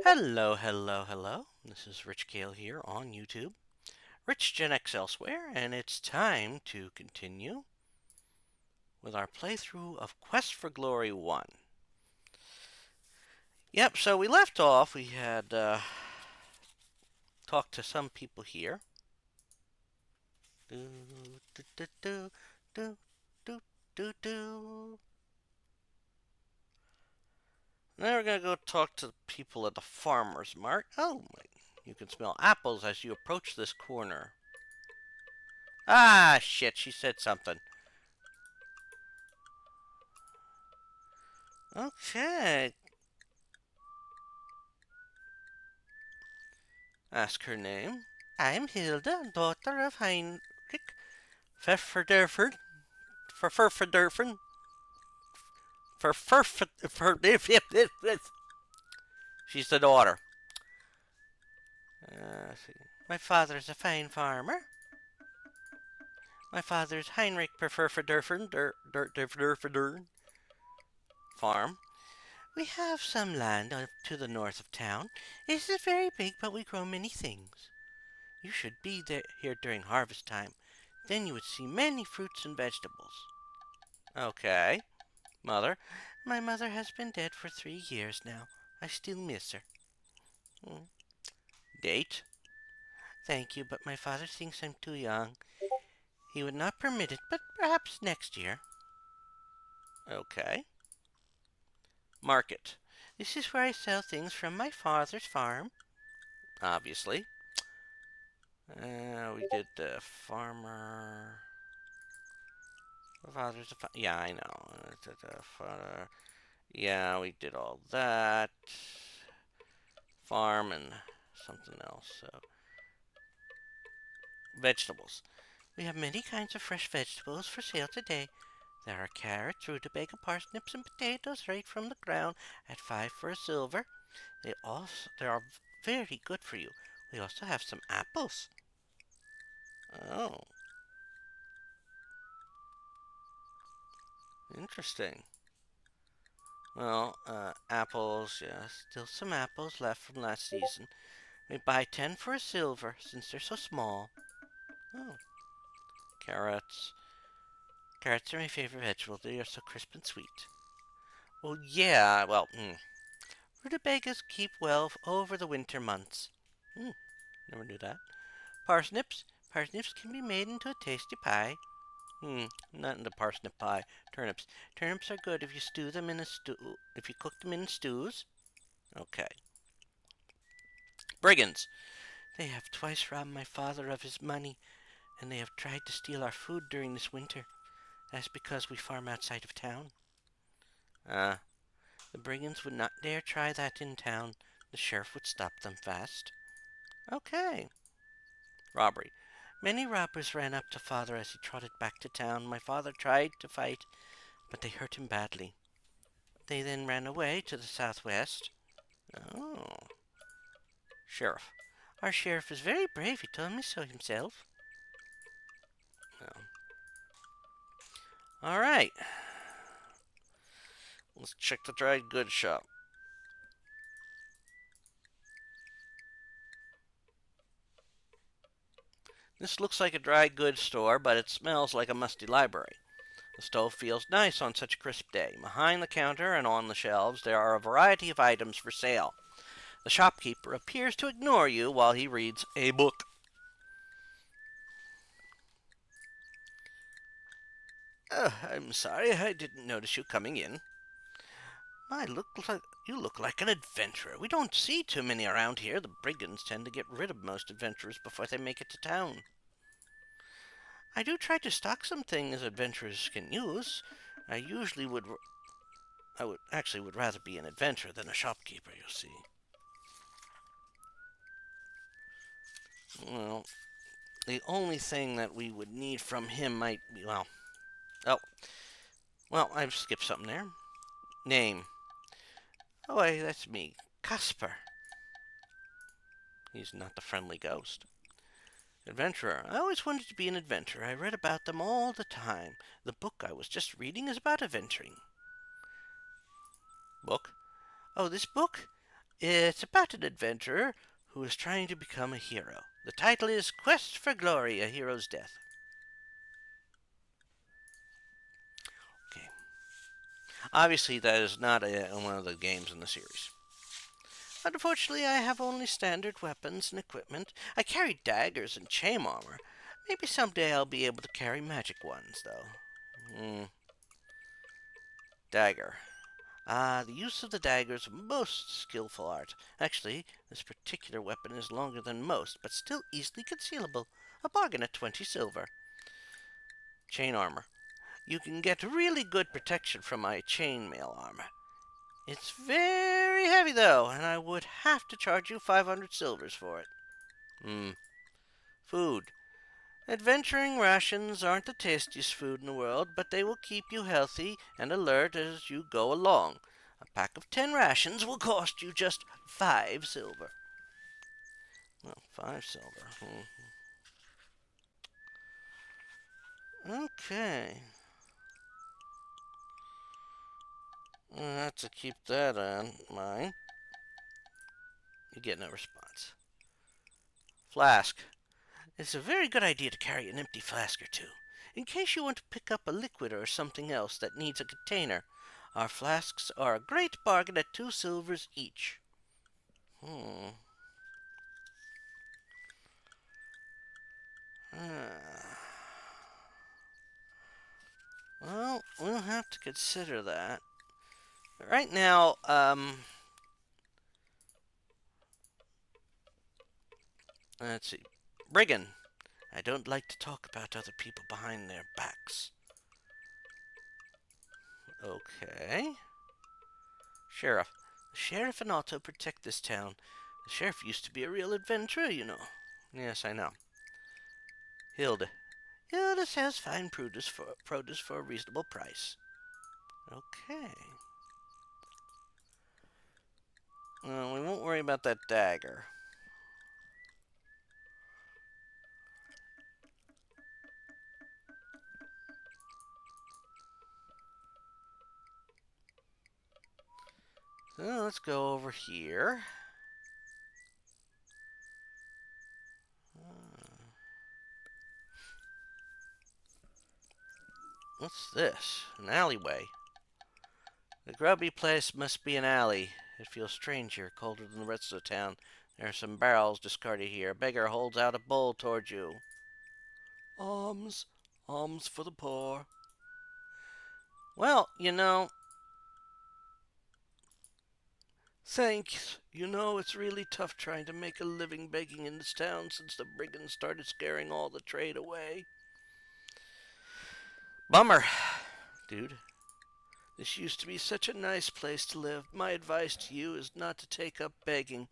Hello, hello, hello. This is Rich Kale here on YouTube. Rich Gen X elsewhere, and it's time to continue with our playthrough of Quest for Glory 1. Yep, so we left off. We had talked to some people here. Do, do, do, do, do, do, do, do. Now we're going to go talk to the people at the farmer's mart. Oh, you can smell apples as you approach this corner. Ah, shit, she said something. Okay. Ask her name. I'm Hilda, daughter of Heinrich Pfefferderfen. Pfefferderfen. She's the daughter. See. My father's a fine farmer. My father's Heinrich Pfefferderfen farm. We have some land to the north of town. It isn't very big, but we grow many things. You should be here during harvest time. Then you would see many fruits and vegetables. Okay. Mother? My mother has been dead for 3 years now. I still miss her. Hmm. Date? Thank you, but my father thinks I'm too young. He would not permit it, but perhaps next year. Okay. Market. This is where I sell things from my father's farm. Obviously. We did farmer. My father's a yeah, I know. Yeah, we did all that. Farm and something else. So vegetables. We have many kinds of fresh vegetables for sale today. There are carrots, rutabaga, parsnips, and potatoes right from the ground at 5 for a silver. They are very good for you. We also have some apples. Oh, interesting. Well, apples, yeah, still some apples left from last season. We buy 10 for a silver since they're so small. Oh, carrots. Carrots are my favorite vegetable. They are so crisp and sweet. Well, yeah, rutabagas keep well over the winter months. Hmm, never knew that. Parsnips. Parsnips can be made into a tasty pie. Not into parsnip pie. Turnips. Turnips are good if you stew them in a stew. If you cook them in stews. Okay. Brigands. They have twice robbed my father of his money, and they have tried to steal our food during this winter. That's because we farm outside of town. Ah, the brigands would not dare try that in town. The sheriff would stop them fast. Okay. Robbery. Many robbers ran up to father as he trotted back to town. My father tried to fight, but they hurt him badly. They then ran away to the southwest. Oh. Sheriff. Our sheriff is very brave. He told me so himself. Well. All right. Let's check the dried goods shop. This looks like a dry goods store, but it smells like a musty library. The stove feels nice on such a crisp day. Behind the counter and on the shelves, there are a variety of items for sale. The shopkeeper appears to ignore you while he reads a book. I'm sorry, I didn't notice you coming in. You look like an adventurer. We don't see too many around here. The brigands tend to get rid of most adventurers before they make it to town. I do try to stock some things adventurers can use. I usually would I would actually would rather be an adventurer than a shopkeeper, you see. Well, the only thing that we would need from him might be oh, I've skipped something there. Name. Oh, hey, that's me, Casper. He's not the friendly ghost. Adventurer. I always wanted to be an adventurer. I read about them all the time. The book I was just reading is about adventuring. Book? Oh, this book? It's about an adventurer who is trying to become a hero. The title is Quest for Glory, A Hero's Death. Okay. Obviously, that is not one of the games in the series. Unfortunately, I have only standard weapons and equipment. I carry daggers and chain armor. Maybe someday I'll be able to carry magic ones, though. Dagger. The use of the dagger is a most skillful art. Actually, this particular weapon is longer than most, but still easily concealable. A bargain at 20 silver. Chain armor. You can get really good protection from my chainmail armor. It's very heavy, though, and I would have to charge you 500 silvers for it. Food. Adventuring rations aren't the tastiest food in the world, but they will keep you healthy and alert as you go along. A pack of 10 rations will cost you just 5 silver. Well, 5 silver. Okay. I'll have to keep that in mind. You get no response. Flask. It's a very good idea to carry an empty flask or two, in case you want to pick up a liquid or something else that needs a container. Our flasks are a great bargain at 2 silvers each. Hmm. Well, we'll have to consider that. Right now, let's see. Brigand. I don't like to talk about other people behind their backs. Okay. Sheriff. The sheriff and Otto protect this town. The sheriff used to be a real adventurer, you know. Yes, I know. Hilda. Hilda sells fine produce for a reasonable price. Okay. We won't worry about that dagger. So let's go over here. What's this? An alleyway. The grubby place must be an alley. It feels strange here, colder than the rest of the town. There are some barrels discarded here. A beggar holds out a bowl toward you. Alms, alms for the poor. Well, thanks. It's really tough trying to make a living begging in this town since the brigands started scaring all the trade away. Bummer, dude. This used to be such a nice place to live. My advice to you is not to take up begging.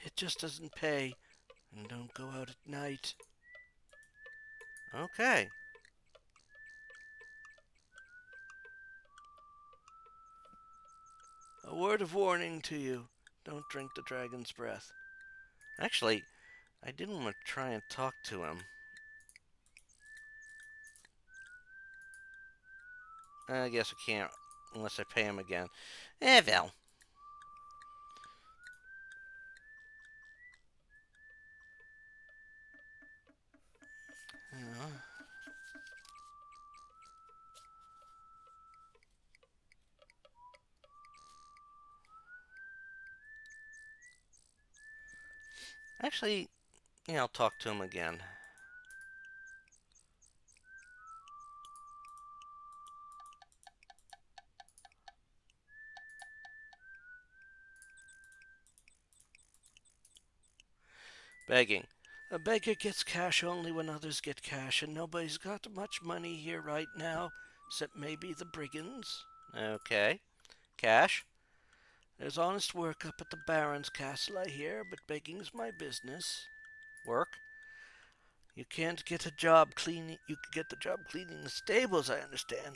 It just doesn't pay. And don't go out at night. Okay. A word of warning to you. Don't drink the dragon's breath. Actually, I didn't want to try and talk to him. I guess I can't unless I pay him again. Well. Uh, Actually, I'll talk to him again. Begging. A beggar gets cash only when others get cash, and nobody's got much money here right now, except maybe the brigands. Okay. Cash? There's honest work up at the Baron's castle, I hear, but begging's my business. Work? You can't get a job cleaning. You can get the job cleaning the stables, I understand.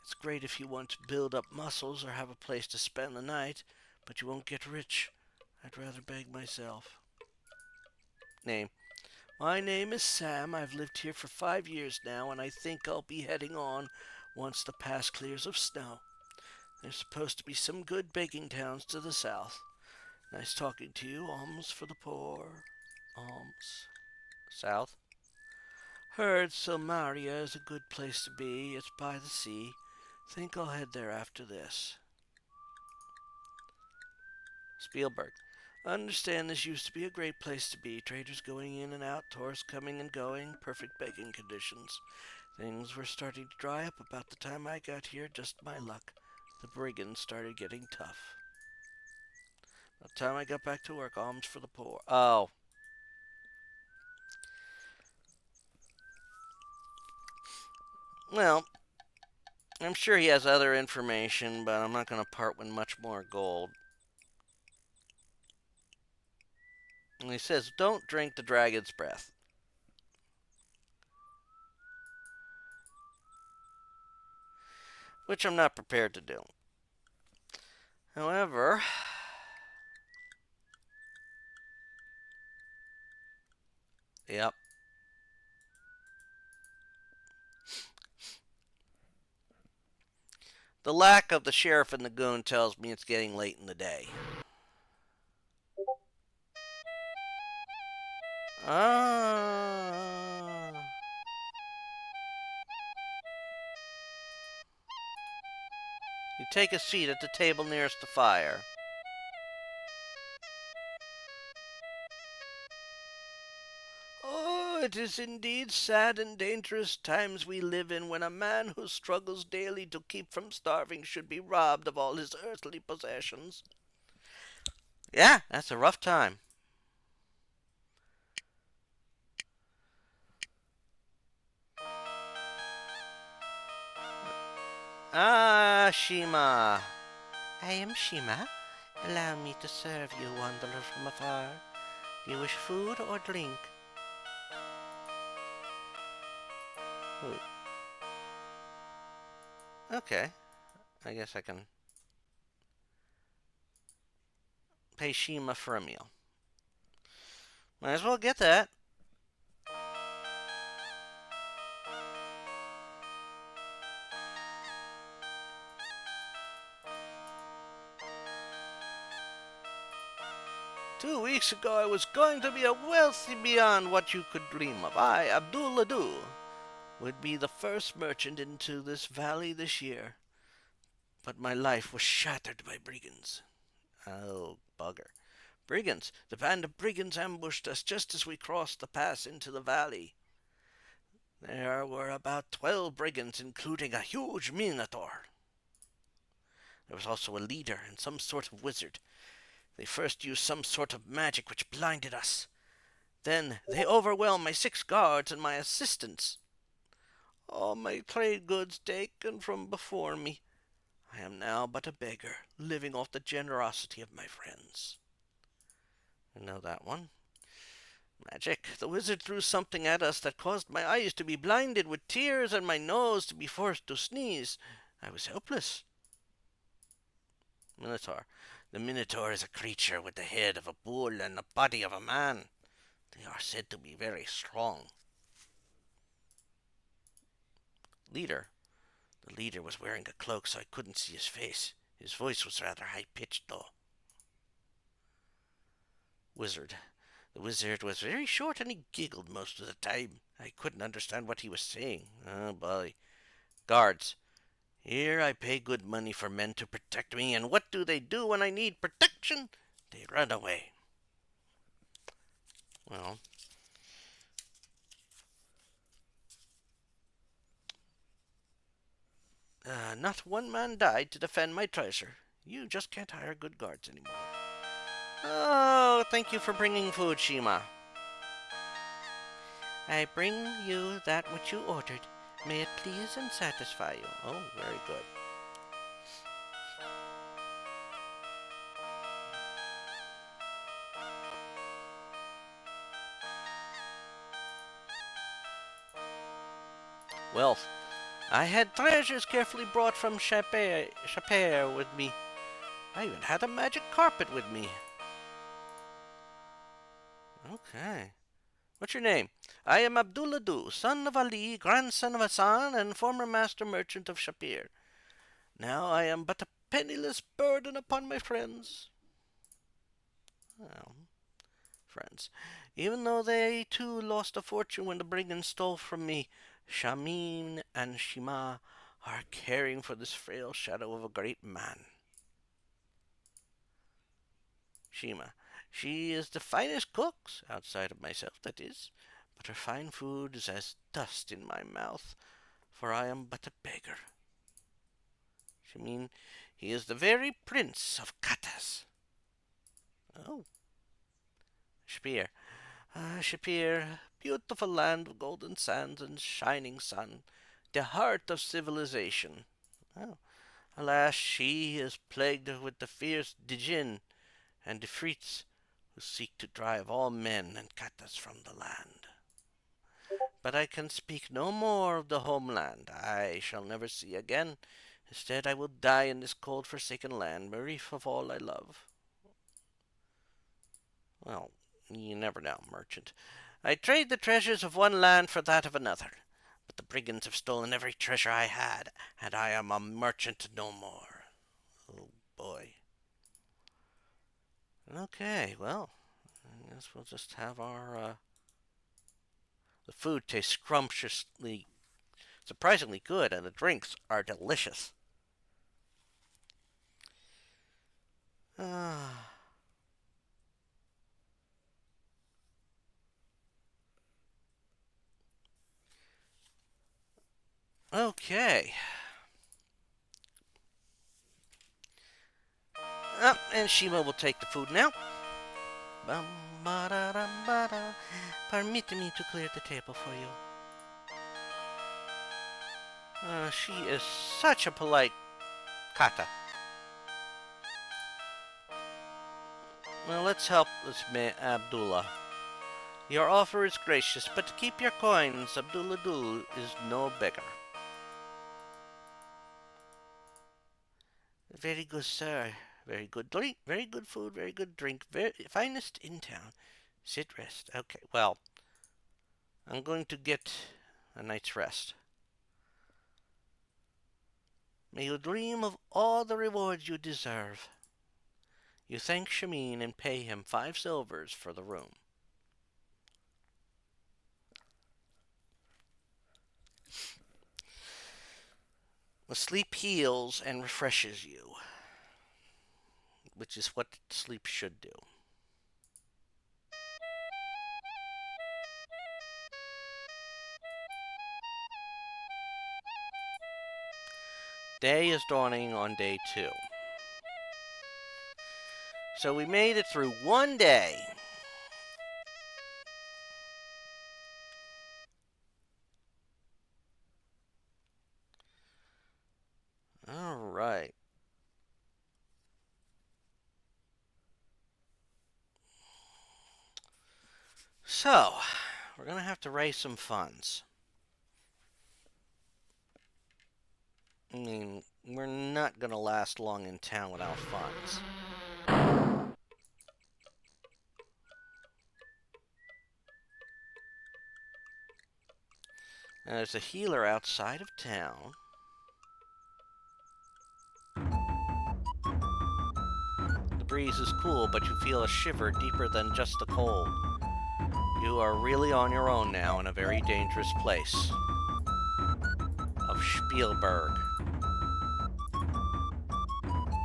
It's great if you want to build up muscles or have a place to spend the night, but you won't get rich. I'd rather beg myself. Name. My name is Sam. I've lived here for 5 years now, and I think I'll be heading on once the pass clears of snow. There's supposed to be some good baking towns to the south. Nice talking to you. Alms for the poor. Alms. South. Heard Silmaria is a good place to be. It's by the sea. Think I'll head there after this. Spielberg. Understand this used to be a great place to be. Traders going in and out, tourists coming and going, perfect begging conditions. Things were starting to dry up about the time I got here, just my luck. The brigands started getting tough. By the time I got back to work, alms for the poor. Oh. Well, I'm sure he has other information, but I'm not going to part with much more gold. And he says, don't drink the dragon's breath. Which I'm not prepared to do. However, yep. The lack of the sheriff and the goon tells me it's getting late in the day. Ah. You take a seat at the table nearest the fire. Oh, it is indeed sad and dangerous times we live in when a man who struggles daily to keep from starving should be robbed of all his earthly possessions. Yeah, that's a rough time. Ah, Shima. I am Shima. Allow me to serve you, wanderer from afar. Do you wish food or drink? Ooh. Okay. I guess I can pay Shima for a meal. Might as well get that. 2 weeks ago I was going to be a wealthy beyond what you could dream of. I, Abdul Adu, would be the first merchant into this valley this year. But my life was shattered by brigands. Oh, bugger. Brigands! The band of brigands ambushed us just as we crossed the pass into the valley. There were about 12 brigands, including a huge minotaur. There was also a leader and some sort of wizard. They first used some sort of magic which blinded us. Then they overwhelmed my 6 guards and my assistants. All my trade goods taken from before me. I am now but a beggar, living off the generosity of my friends. I know that one. Magic. The wizard threw something at us that caused my eyes to be blinded with tears and my nose to be forced to sneeze. I was helpless. Minotaur. The Minotaur is a creature with the head of a bull and the body of a man. They are said to be very strong. Leader. The leader was wearing a cloak so I couldn't see his face. His voice was rather high-pitched, though. Wizard. The wizard was very short and he giggled most of the time. I couldn't understand what he was saying. Oh, boy. Guards. Here I pay good money for men to protect me, and what do they do when I need protection? They run away. Well, not one man died to defend my treasure. You just can't hire good guards anymore. Oh, thank you for bringing food, Shima. I bring you that which you ordered. May it please and satisfy you. Oh, very good. Wealth. I had treasures carefully brought from Chaper with me. I even had a magic carpet with me. Okay. What's your name? I am Abdullah, son of Ali, grandson of Hassan, and former master merchant of Shapir. Now I am but a penniless burden upon my friends. Well, friends, even though they too lost a fortune when the brigands stole from me, Shamin and Shima are caring for this frail shadow of a great man. Shima. She is the finest cook, outside of myself, that is, but her fine food is as dust in my mouth, for I am but a beggar. Shamin, he is the very prince of Katas. Oh, Shapir. Shapir, beautiful land of golden sands and shining sun, the heart of civilization. Oh, alas, she is plagued with the fierce Dijin and Ifrits, who seek to drive all men and Katas from the land. But I can speak no more of the homeland I shall never see again. Instead, I will die in this cold, forsaken land, bereft of all I love. Well, you never know, merchant. I trade the treasures of one land for that of another. But the brigands have stolen every treasure I had, and I am a merchant no more. Oh boy. Okay, well, I guess we'll just have our. The food tastes scrumptiously, surprisingly good, and the drinks are delicious. Ah, okay. And Shima will take the food now. Bum, ba-da-dum, Permit me to clear the table for you. She is such a polite kata. Well, let's help this man, Abdullah. Your offer is gracious, but to keep your coins, Abdullah Dul is no beggar. Very good, sir. Very good drink, very good food, very good drink, very finest in town. Sit, rest. Okay, well, I'm going to get a night's rest. May you dream of all the rewards you deserve. You thank Shamin and pay him 5 silvers for the room. The sleep heals and refreshes you, which is what sleep should do. Day is dawning on day 2. So we made it through one day. All right. So, we're going to have to raise some funds. I mean, we're not going to last long in town without funds. And there's a healer outside of town. The breeze is cool, but you feel a shiver deeper than just the cold. You are really on your own now in a very dangerous place of Spielberg.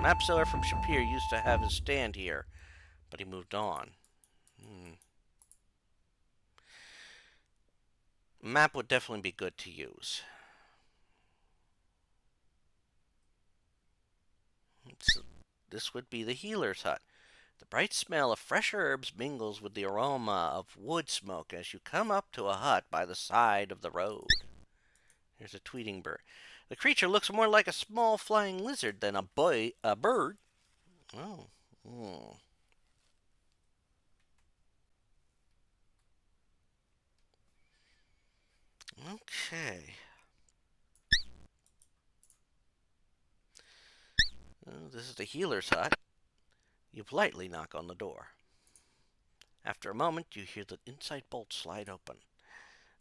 Map seller from Shapir used to have his stand here, but he moved on. Map would definitely be good to use. So this would be the healer's hut. The bright smell of fresh herbs mingles with the aroma of wood smoke as you come up to a hut by the side of the road. There's a tweeting bird. The creature looks more like a small flying lizard than a bird. Oh. Hmm. Okay. This is the healer's hut. You politely knock on the door. After a moment, you hear the inside bolt slide open.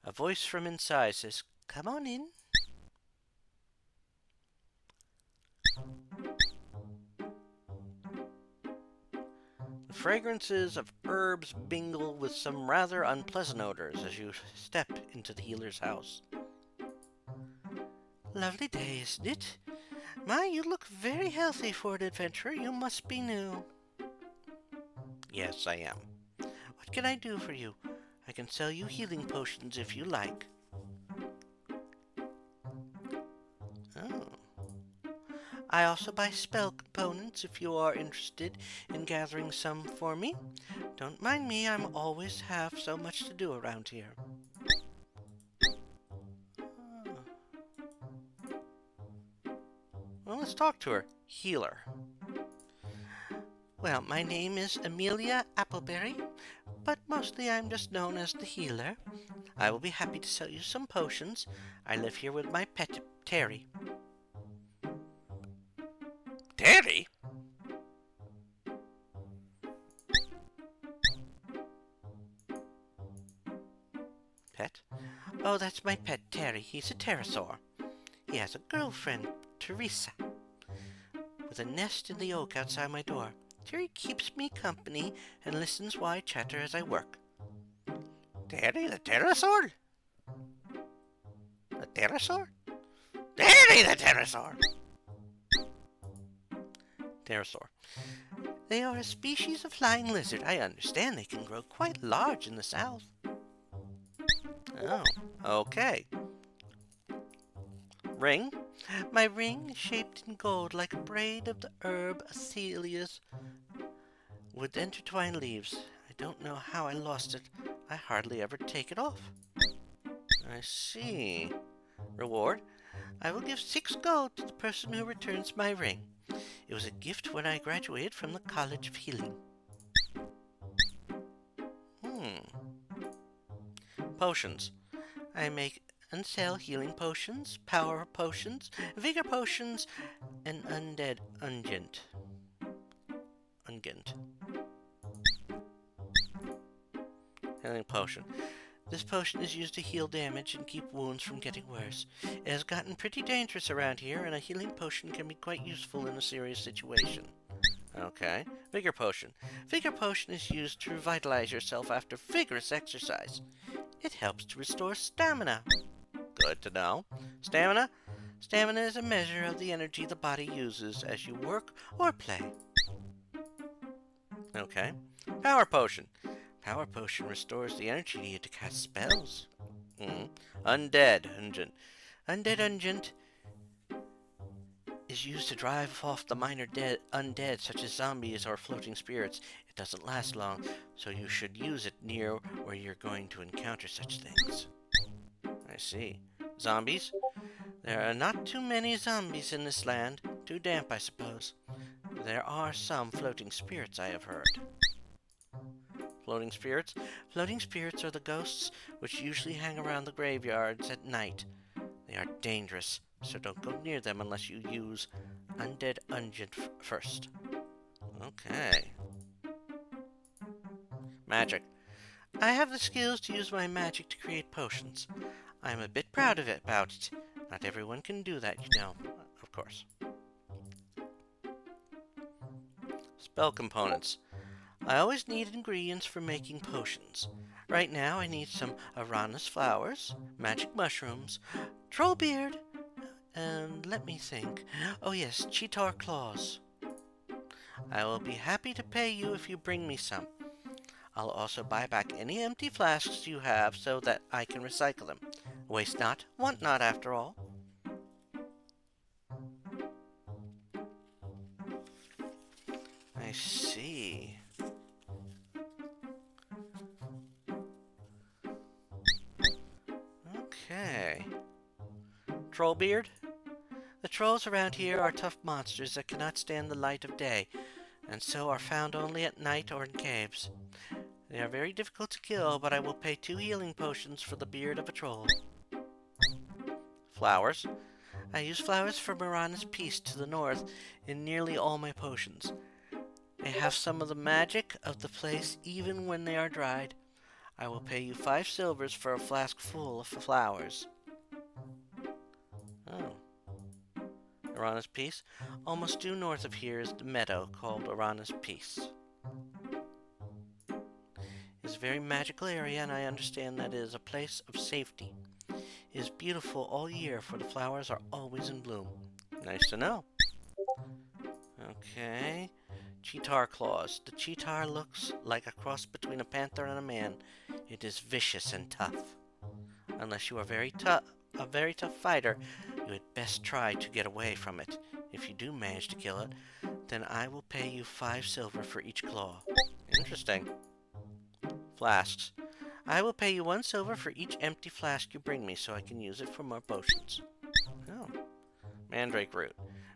A voice from inside says, "Come on in." The Fragrances of herbs mingle with some rather unpleasant odors as you step into the healer's house. Lovely day, isn't it? My, you look very healthy for an adventurer. You must be new. Yes, I am. What can I do for you? I can sell you healing potions if you like. Oh. I also buy spell components if you are interested in gathering some for me. Don't mind me, I'm always have so much to do around here. Oh. Well, let's talk to her. Healer. Well, my name is Amelia Appleberry, but mostly I'm just known as the healer. I will be happy to sell you some potions. I live here with my pet, Terry. Terry? Pet? Oh, that's my pet, Terry. He's a pterosaur. He has a girlfriend, Teresa, with a nest in the oak outside my door. Terry keeps me company and listens while I chatter as I work. Terry the pterosaur? A pterosaur? Terry the pterosaur! Pterosaur. They are a species of flying lizard. I understand they can grow quite large in the south. Oh, okay. Ring? My ring is shaped in gold like a braid of the herb Athelia's with intertwined leaves. I don't know how I lost it. I hardly ever take it off. I see. Reward? I will give 6 gold to the person who returns my ring. It was a gift when I graduated from the College of Healing. Potions. I make and sell healing potions, power potions, vigor potions, and undead ungent. Healing potion. This potion is used to heal damage and keep wounds from getting worse. It has gotten pretty dangerous around here, and a healing potion can be quite useful in a serious situation. Okay. Vigor potion. Vigor potion is used to revitalize yourself after vigorous exercise. It helps to restore stamina. Good to know. Stamina? Stamina is a measure of the energy the body uses as you work or play. Okay. Power potion. Power potion restores the energy needed to cast spells. Undead Ungent. Undead Ungent is used to drive off the minor undead such as zombies or floating spirits. It doesn't last long, so you should use it near where you're going to encounter such things. I see. Zombies? There are not too many zombies in this land. Too damp, I suppose. There are some floating spirits, I have heard. Floating spirits? Floating spirits are the ghosts which usually hang around the graveyards at night. They are dangerous, so don't go near them unless you use Undead Ungent first. Okay. Magic. I have the skills to use my magic to create potions. I am a bit proud of it about it. Not everyone can do that, you know, of course. Spell components. I always need ingredients for making potions. Right now I need some Aranus flowers, magic mushrooms, troll beard, and let me think. Oh yes, cheetar claws. I will be happy to pay you if you bring me some. I'll also buy back any empty flasks you have so that I can recycle them. Waste not, want not after all. I see. Okay. Trollbeard? The trolls around here are tough monsters that cannot stand the light of day, and so are found only at night or in caves. They are very difficult to kill, but I will pay 2 healing potions for the beard of a troll. Flowers? I use flowers from Mirana's Peace to the north in nearly all my potions. They have some of the magic of the place even when they are dried. I will pay you 5 silvers for a flask full of flowers. Oh. Arana's Peace? Almost due north of here is the meadow called Arana's Peace. is a very magical area, and I understand that it is a place of safety. It is beautiful all year, for the flowers are always in bloom. Nice to know. Okay. Cheetar claws. The cheetar looks like a cross between a panther and a man. It is vicious and tough. Unless you are a very tough fighter, you had best try to get away from it. If you do manage to kill it, then I will pay you 5 silver for each claw. Interesting. Flasks. I will pay you 1 silver for each empty flask you bring me, so I can use it for more potions. Oh. Mandrake root.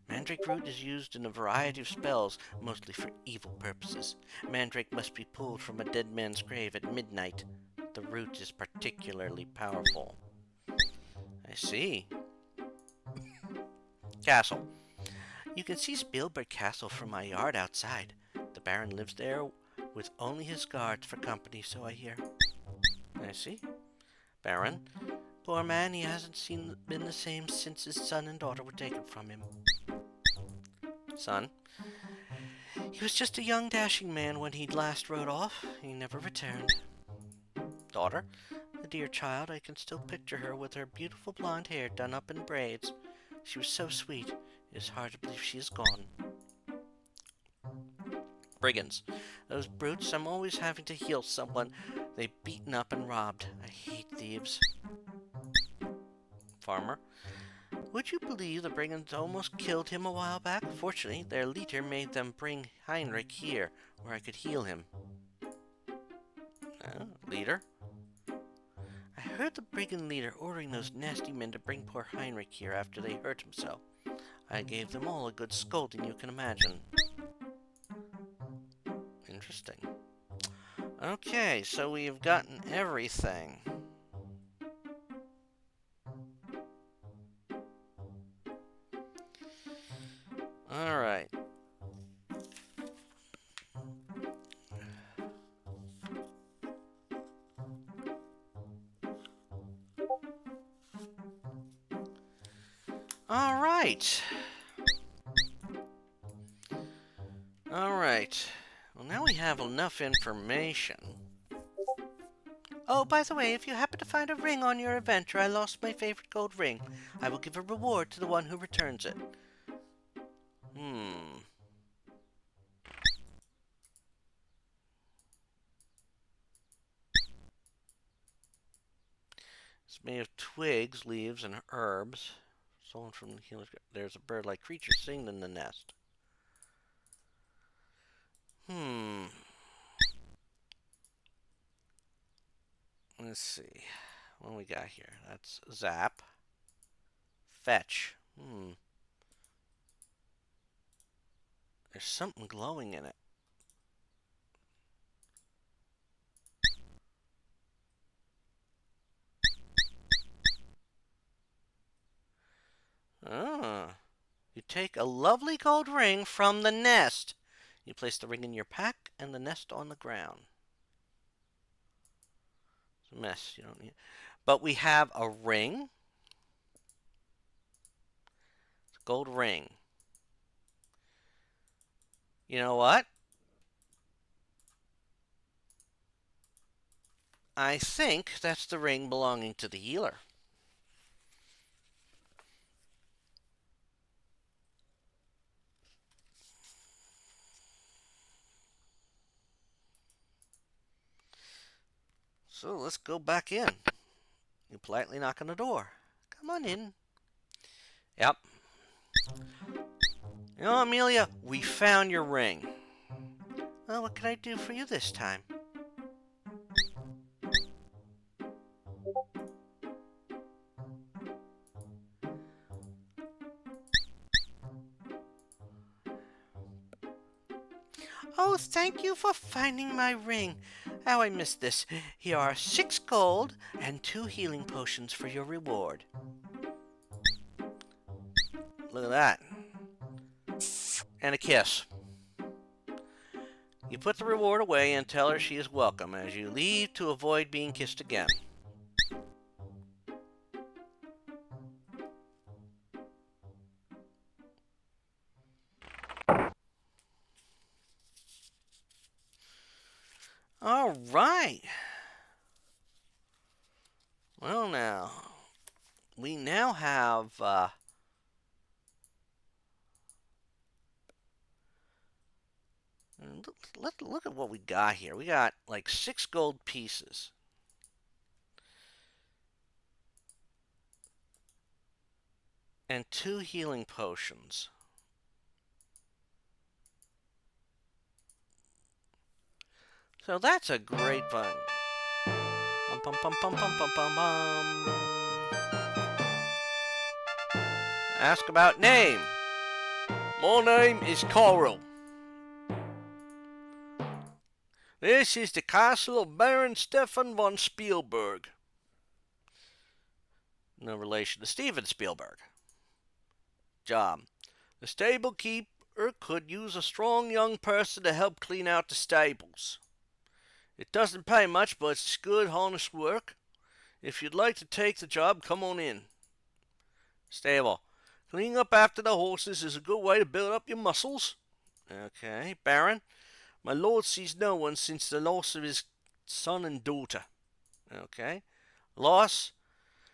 Mandrake root is used in a variety of spells, mostly for evil purposes. Mandrake must be pulled from a dead man's grave at midnight. The root is particularly powerful. I see. Castle. You can see Spielberg Castle from my yard outside. The Baron lives there with only his guards for company, so I hear. I see. Baron. Poor man, he hasn't been the same since his son and daughter were taken from him. Son. He was just a young dashing man when he last rode off. He never returned. Daughter. The dear child, I can still picture her with her beautiful blonde hair done up in braids. She was so sweet. It is hard to believe she is gone. Brigands. Those brutes, I'm always having to heal someone they've beaten up and robbed. I hate thieves. Farmer. Would you believe the brigands almost killed him a while back? Fortunately, their leader made them bring Heinrich here, where I could heal him. Leader? I heard the brigand leader ordering those nasty men to bring poor Heinrich here after they hurt him so. I gave them all a good scolding, you can imagine. Interesting. Okay, so we've gotten everything. Alright. Alright. Alright. Well, now we have enough information. Oh, by the way, if you happen to find a ring on your adventure, I lost my favorite gold ring. I will give a reward to the one who returns it. It's made of twigs, leaves, and herbs. Stolen from the healer's. There's a bird-like creature singing in the nest. Let's see. What do we got here? That's zap. Fetch. There's something glowing in it. You take a lovely gold ring from the nest. You place the ring in your pack and the nest on the ground. It's a mess. You don't need. But we have a ring. It's a gold ring. You know what? I think that's the ring belonging to the healer. So let's go back in. You politely knock on the door. Come on in. Yep. You know, Amelia, we found your ring. Well, what can I do for you this time? Oh, thank you for finding my ring. How I missed this. Here are 6 gold and 2 healing potions for your reward. Look at that. And a kiss. You put the reward away and tell her she is welcome as you leave to avoid being kissed again. All right. Well, now we now have. Look at what we got here. We got like 6 gold pieces and 2 healing potions. So that's a great fun. Bum, bum, bum, bum, bum, bum, bum, bum. Ask about name. My name is Coral. This is the castle of Baron Stefan von Spielberg. No relation to Steven Spielberg. Job. The stable keeper could use a strong young person to help clean out the stables. It doesn't pay much, but it's good, honest work. If you'd like to take the job, come on in. Stable. Cleaning up after the horses is a good way to build up your muscles. Okay. Baron. My lord sees no one since the loss of his son and daughter. Okay. Loss.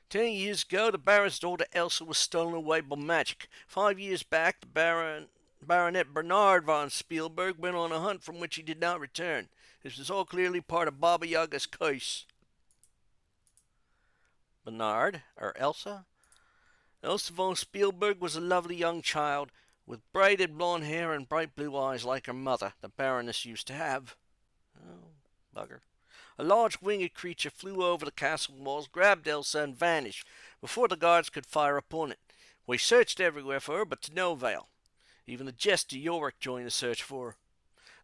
10 years ago, the Baron's daughter Elsa was stolen away by magic. 5 years back, the Baronet Bernard von Spielberg went on a hunt from which he did not return. This was all clearly part of Baba Yaga's curse. Bernard, or Elsa? Elsa von Spielberg was a lovely young child with braided blonde hair and bright blue eyes like her mother, the Baroness used to have. Oh, bugger. A large winged creature flew over the castle walls, grabbed Elsa, and vanished before the guards could fire upon it. We searched everywhere for her, but to no avail. Even the jester Yorick joined the search for her.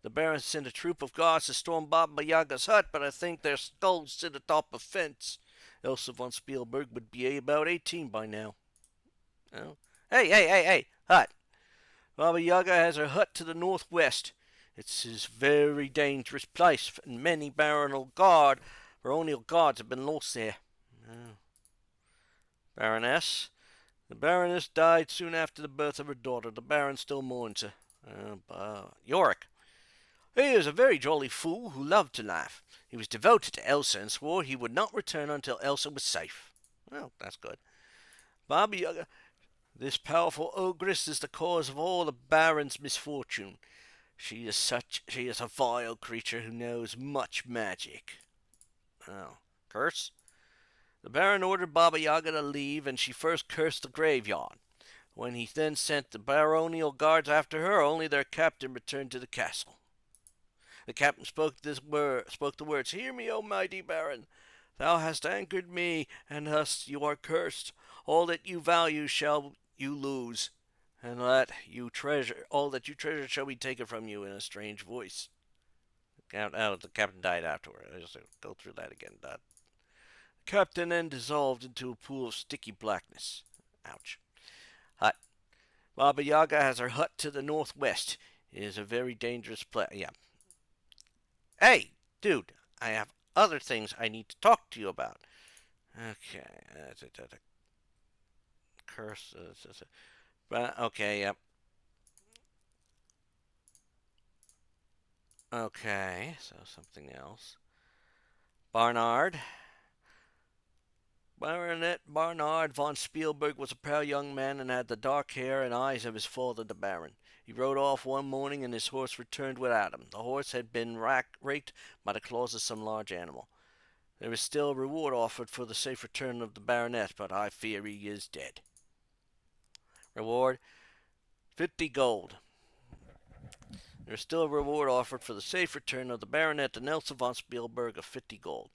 The Baron sent a troop of guards to storm Baba Yaga's hut, but I think their skulls sit atop a fence. Elsa von Spielberg would be about 18 by now. Oh. Hey, hut. Baba Yaga has her hut to the northwest. It's a very dangerous place, and many baronial guards have been lost there. Oh. Baroness. The Baroness died soon after the birth of her daughter. The Baron still mourns her. Yorick. He is a very jolly fool who loved to laugh. He was devoted to Elsa and swore he would not return until Elsa was safe. Well, that's good. Baba Yaga. This powerful ogress is the cause of all the Baron's misfortune. She is a vile creature who knows much magic. Oh. Curse? The Baron ordered Baba Yaga to leave, and she first cursed the graveyard. When he then sent the baronial guards after her, only their captain returned to the castle. The captain spoke the words, "Hear me, O mighty Baron. Thou hast angered me, and thus you are cursed. All that you value shall you lose, and all that you treasure shall be taken from you," in a strange voice. The captain died afterward. I just go through that again. The captain then dissolved into a pool of sticky blackness. Ouch. Hut. Baba Yaga has her hut to the northwest. It is a very dangerous place. Yeah. Hey, dude, I have other things I need to talk to you about. Okay. Curse. Okay, yep. Okay, so something else. Barnard. Baronet Barnard von Spielberg was a proud young man and had the dark hair and eyes of his father, the Baron. He rode off one morning and his horse returned without him. The horse had been raked by the claws of some large animal. There is still a reward offered for the safe return of the Baronet, but I fear he is dead. Reward 50 gold. There is still a reward offered for the safe return of the Baronet and Elsa von Spielberg of 50 gold.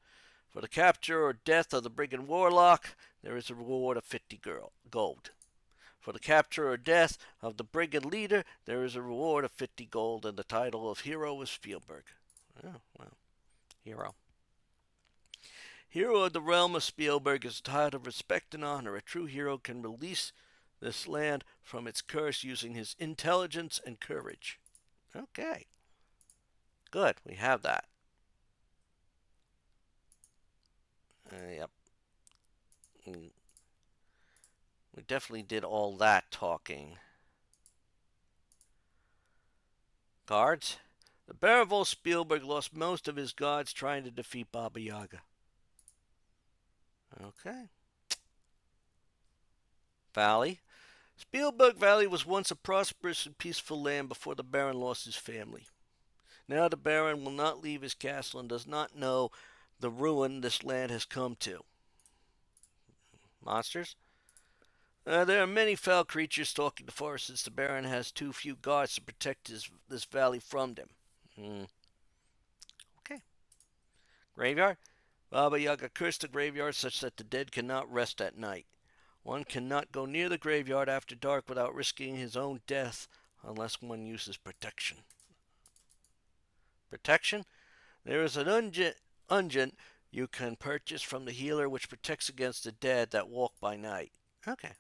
For the capture or death of the brigand warlock, there is a reward of 50 gold. For the capture or death of the brigand leader, there is a reward of 50 gold and the title of Hero of Spielberg. Oh, well, hero. Hero of the realm of Spielberg is a title of respect and honor. A true hero can release this land from its curse using his intelligence and courage. Okay. Good, we have that. Yep. We definitely did all that talking. Guards? The Baron von Spielberg lost most of his guards trying to defeat Baba Yaga. Okay. Valley. Spielberg Valley was once a prosperous and peaceful land before the Baron lost his family. Now the Baron will not leave his castle and does not know the ruin this land has come to. Monsters? There are many foul creatures stalking the forest since the Baron has too few guards to protect this valley from them. Okay. Graveyard? Baba Yaga cursed the graveyard such that the dead cannot rest at night. One cannot go near the graveyard after dark without risking his own death unless one uses protection. Protection? There is an unguent you can purchase from the healer which protects against the dead that walk by night. Okay.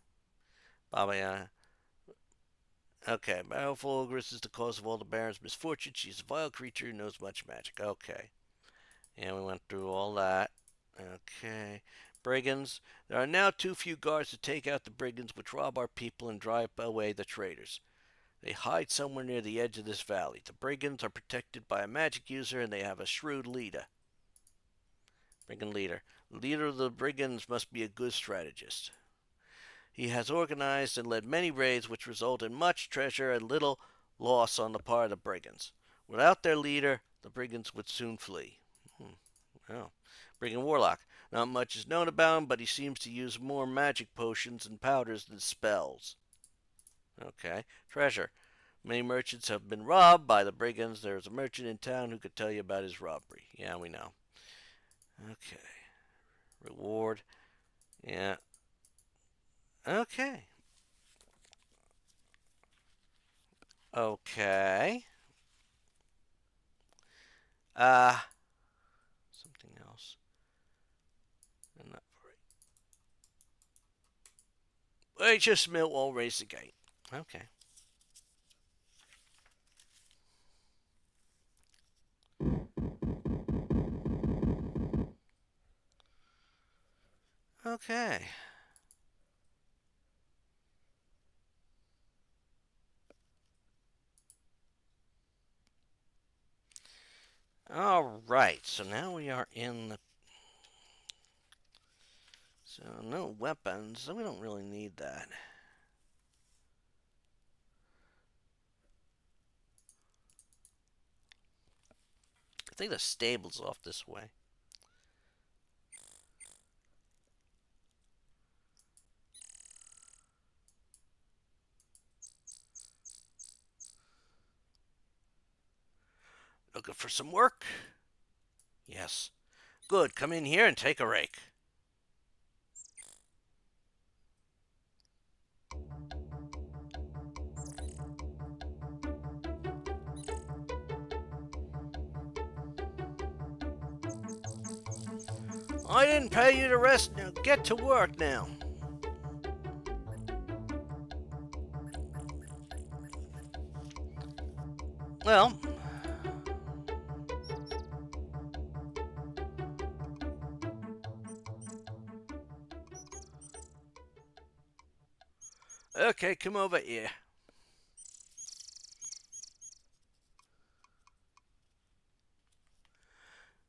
Baba Yaga. Okay, Baleful Ogress is the cause of all the Baron's misfortune. She's a vile creature who knows much magic. Okay. And we went through all that. Okay. Brigands. There are now too few guards to take out the brigands which rob our people and drive away the traitors. They hide somewhere near the edge of this valley. The brigands are protected by a magic user and they have a shrewd leader. Brigand leader. The leader of the brigands must be a good strategist. He has organized and led many raids which result in much treasure and little loss on the part of the brigands. Without their leader, the brigands would soon flee. Oh. Brigand Warlock. Not much is known about him, but he seems to use more magic potions and powders than spells. Okay. Treasure. Many merchants have been robbed by the brigands. There is a merchant in town who could tell you about his robbery. Yeah, we know. Okay. Reward. Yeah. Okay. Okay. Something else. Not right. Just Mill will raise the gate. Okay. Okay. All right. So now we are in the. So no weapons. So we don't really need that. I think the stable's off this way. Looking for some work? Yes. Good. Come in here and take a rake. I didn't pay you to rest. Now get to work now. Well, okay, come over here.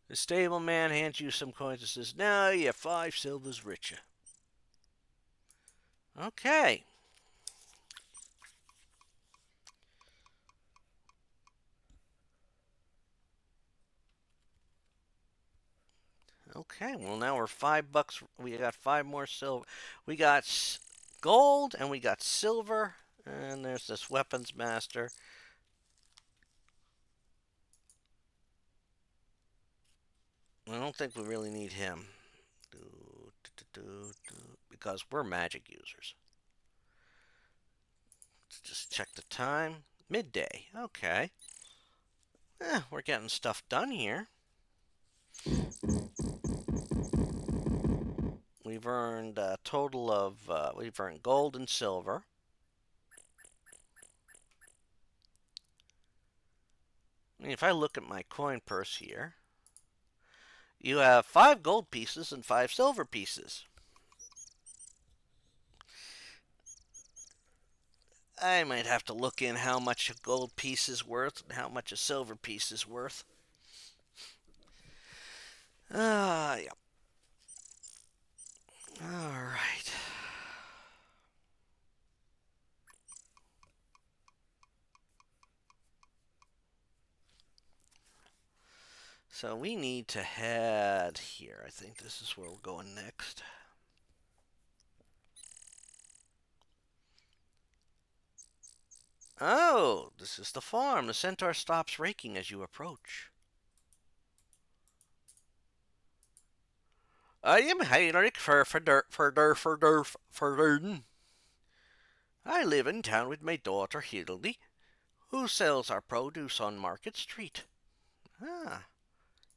The stableman hands you some coins and says, now you're 5 silvers richer. Okay. Okay, well now we're $5. We got 5 more silver. We got gold and we got silver. And there's this weapons master. I don't think we really need him. Because we're magic users. Let's just check the time. Midday. Okay. We're getting stuff done here. We've earned a total of, we've earned gold and silver. I mean, if I look at my coin purse here, you have 5 gold pieces and 5 silver pieces. I might have to look in how much a gold piece is worth and how much a silver piece is worth. Yeah. All right. So we need to head here. I think this is where we're going next. Oh, this is the farm. The centaur stops raking as you approach. I am Heinrich Ferdurden. I live in town with my daughter Hildy, who sells our produce on Market Street. Ah,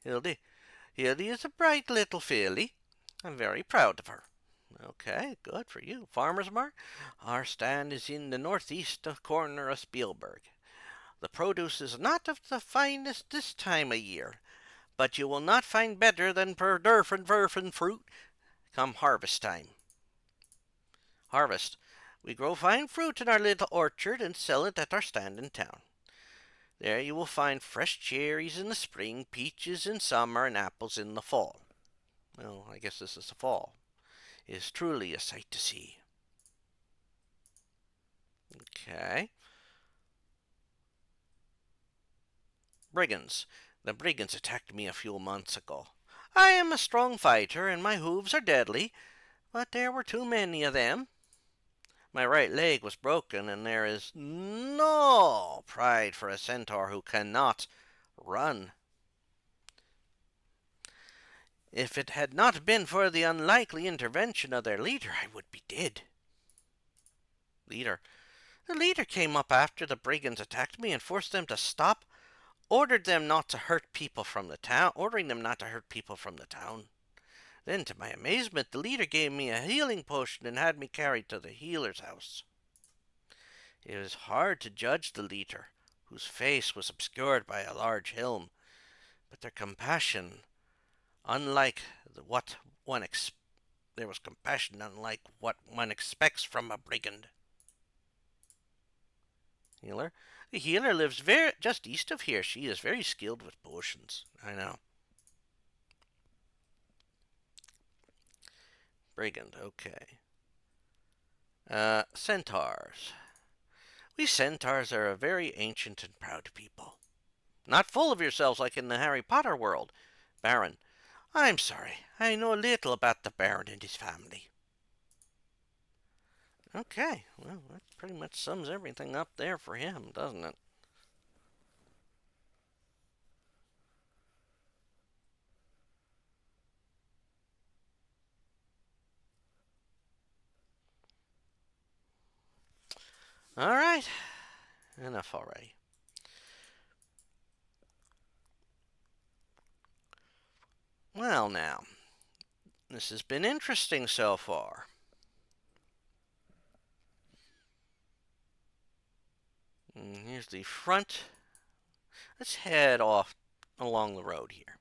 Hildy. Hildy is a bright little filly. I'm very proud of her. Okay, good for you. Farmer's Mart? Our stand is in the northeast corner of Spielberg. The produce is not of the finest this time of year, but you will not find better than Verdurfen fruit come harvest time. Harvest. We grow fine fruit in our little orchard and sell it at our stand in town. There you will find fresh cherries in the spring, peaches in summer, and apples in the fall. Well, I guess this is the fall. It is truly a sight to see. Okay. Brigands. The brigands attacked me a few months ago. I am a strong fighter, and my hooves are deadly, but there were too many of them. My right leg was broken, and there is no pride for a centaur who cannot run. If it had not been for the unlikely intervention of their leader, I would be dead. Leader. The leader came up after the brigands attacked me and forced them to stop, ordered them not to hurt people from the town, ordering them not to hurt people from the town. Then, to my amazement, the leader gave me a healing potion and had me carried to the healer's house. It was hard to judge the leader, whose face was obscured by a large helm, but their compassion, unlike what one there was compassion unlike what one expects from a brigand. Healer? The healer lives just east of here. She is very skilled with potions. I know. Brigand, okay. Centaurs. We centaurs are a very ancient and proud people. Not full of yourselves like in the Harry Potter world. Baron. I'm sorry. I know little about the Baron and his family. Okay, well, that pretty much sums everything up there for him, doesn't it? All right, enough already. Well, now, this has been interesting so far. And here's the front. Let's head off along the road here.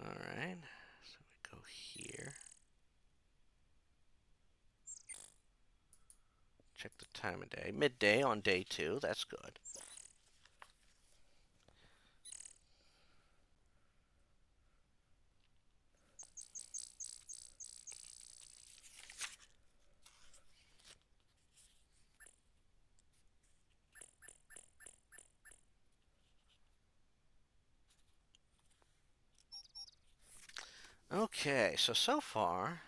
All right, so we go here. Check the time of day. Midday on day 2. That's good. Okay, so far,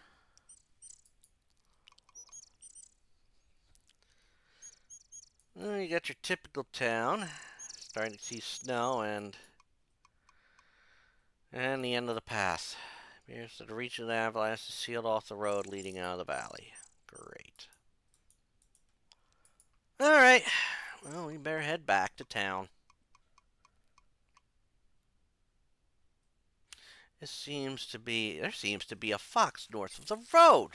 well, you got your typical town. Starting to see snow and the end of the path. Appears that the reach of the avalanche is sealed off the road leading out of the valley. Great. Alright, well, we better head back to town. There seems to be a fox north of the road.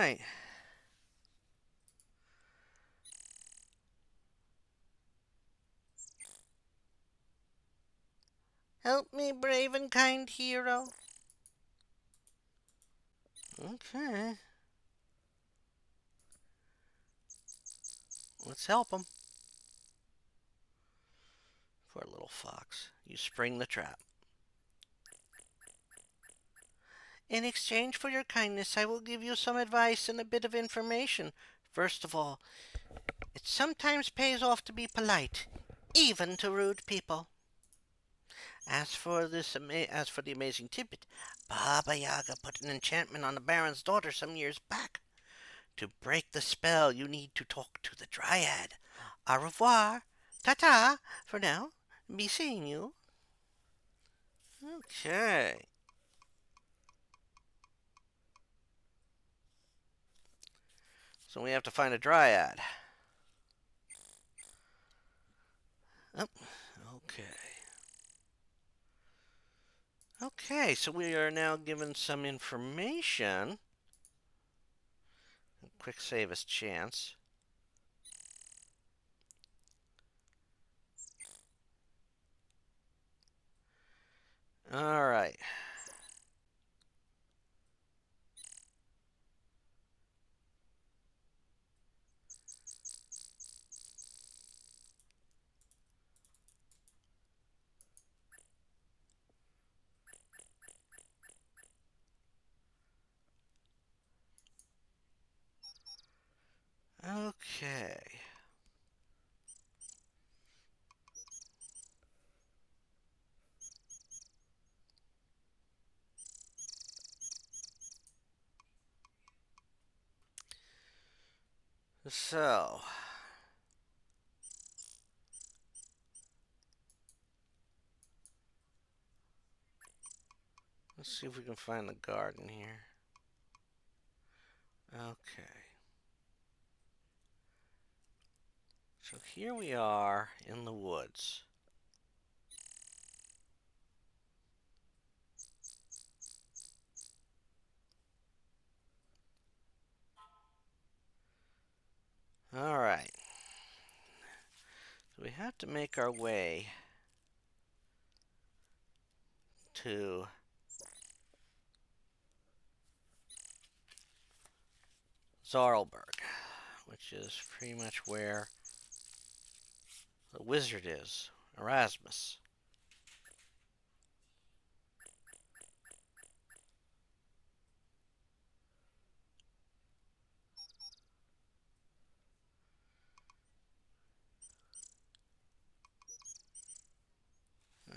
right. Help me, brave and kind hero. Okay. Let's help him. Poor little fox. You spring the trap. In exchange for your kindness, I will give you some advice and a bit of information. First of all, it sometimes pays off to be polite, even to rude people. As for the amazing tidbit, Baba Yaga put an enchantment on the Baron's daughter some years back. To break the spell, you need to talk to the Dryad. Au revoir. Ta-ta for now. Be seeing you. Okay. So we have to find a Dryad. Oh, okay. Okay, so we are now given some information. Quick save us chance. All right. Okay. So, let's see if we can find the garden here. Okay. So here we are in the woods. All right. So we have to make our way to Zarlberg, which is pretty much where the wizard is, Erasmus.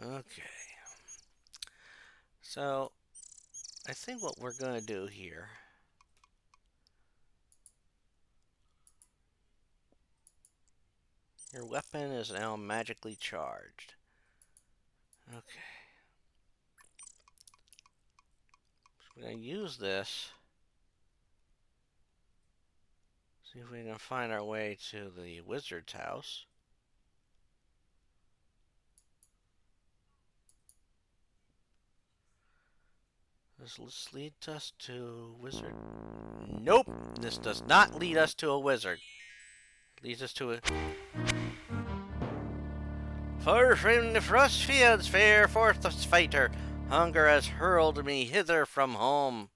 Okay. So, I think what we're going to do here. Your weapon is now magically charged. Okay. So we're going to use this. See if we can find our way to the wizard's house. This leads us to wizard. Nope, this does not lead us to a wizard. It leads us to a. Far from the frost fields, fare forth this fighter. Hunger has hurled me hither from home.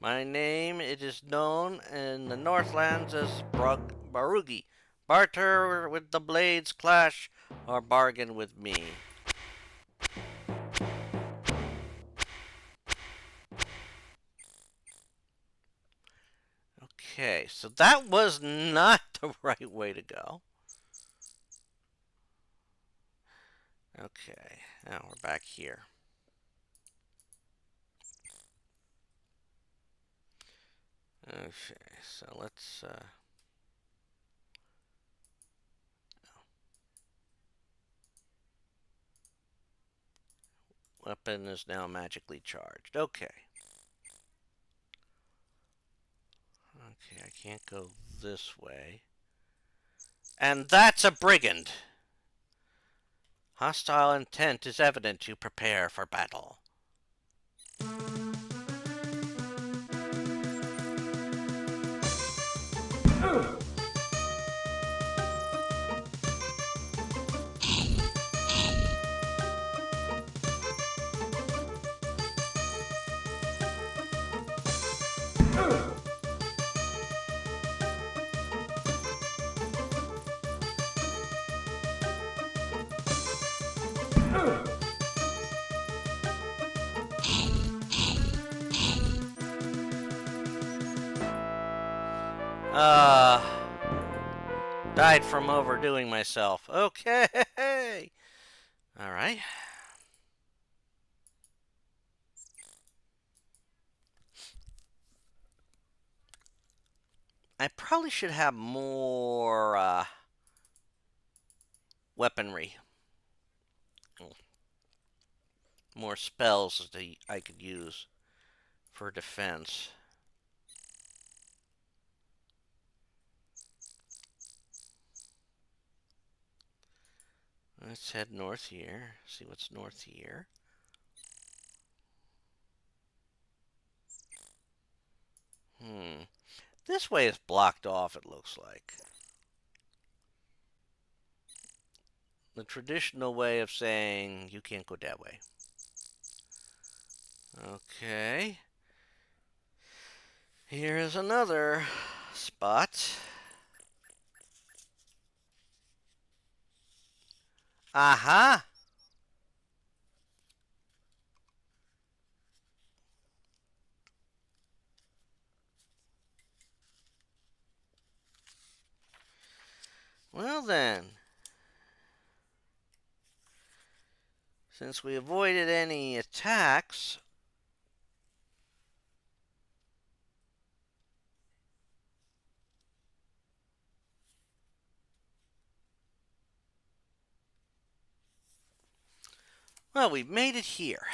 My name, it is known in the Northlands as Barugi. Barter with the blades clash, or bargain with me. Okay, so that was not the right way to go. Okay, now we're back here. Okay, so let's weapon is now magically charged. Okay. Okay, I can't go this way. And that's a brigand. Hostile intent is evident to prepare for battle. Uh, died from overdoing myself. Okay. All right. I probably should have more weaponry, more spells that I could use for defense. Let's head north here. See what's north here. This way is blocked off, it looks like. The traditional way of saying you can't go that way. Okay. Here is another spot. Aha! Well then, since we avoided any attacks, well, we've made it here.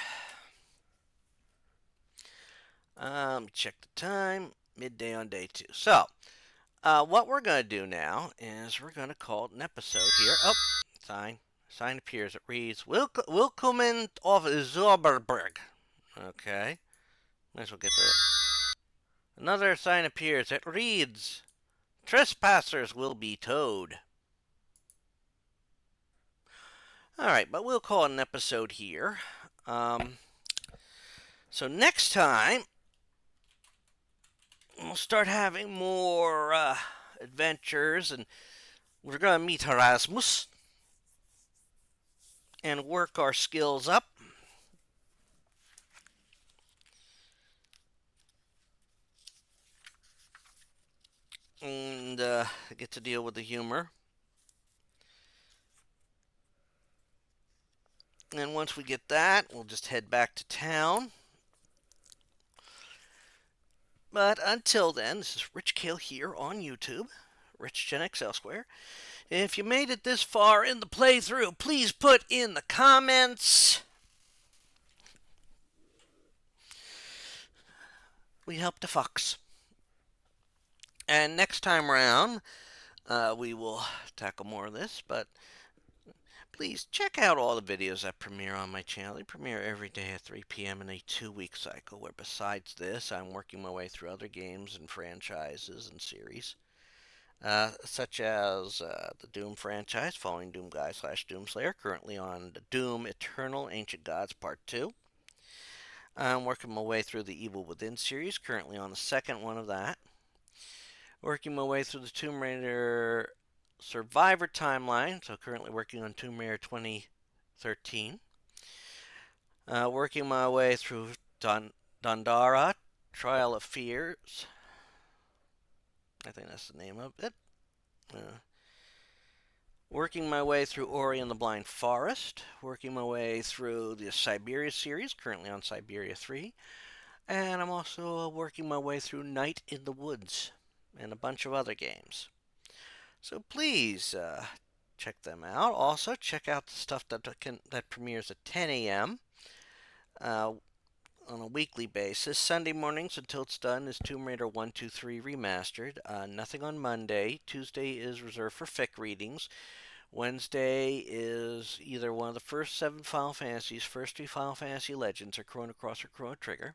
Check the time. Midday on day 2. So, what we're going to do now is we're going to call it an episode here. Oh, sign. Sign appears. It reads, Willkommen auf Zauberberg. Okay. Might as well get the... Another sign appears. It reads, Trespassers will be towed. Alright, but we'll call it an episode here. So next time, we'll start having more adventures, and we're going to meet Erasmus and work our skills up. And get to deal with the humor. And once we get that, we'll just head back to town. But until then, this is Rich Kale here on YouTube, Rich Gen X elsewhere. If you made it this far in the playthrough, please put in the comments. We helped a fox. And next time around, we will tackle more of this, but please check out all the videos that premiere on my channel. They premiere every day at 3 p.m. in a 2-week cycle, where besides this, I'm working my way through other games and franchises and series, such as the Doom franchise, following Doom Guy / Doomslayer, currently on the Doom Eternal Ancient Gods Part 2. I'm working my way through the Evil Within series, currently on the second one of that. Working my way through the Tomb Raider Survivor timeline, so currently working on Tomb Raider 2013. Working my way through Dandara, Trial of Fears. I think that's the name of it. Working my way through Ori and the Blind Forest. Working my way through the Siberia series, currently on Siberia 3. And I'm also working my way through Night in the Woods and a bunch of other games. So please check them out. Also, check out the stuff that premieres at 10 a.m. On a weekly basis. Sunday mornings until it's done is Tomb Raider 1, 2, 3 Remastered. Nothing on Monday. Tuesday is reserved for fic readings. Wednesday is either one of the first 7 Final Fantasies, first 3 Final Fantasy Legends, or Chrono Cross or Chrono Trigger.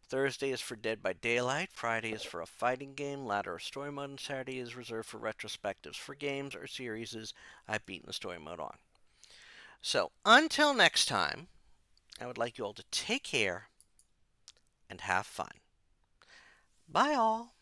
Thursday is for Dead by Daylight. Friday is for a fighting game. Ladder or story mode. And Saturday is reserved for retrospectives for games or series I've beaten the story mode on. So until next time, I would like you all to take care and have fun. Bye, all.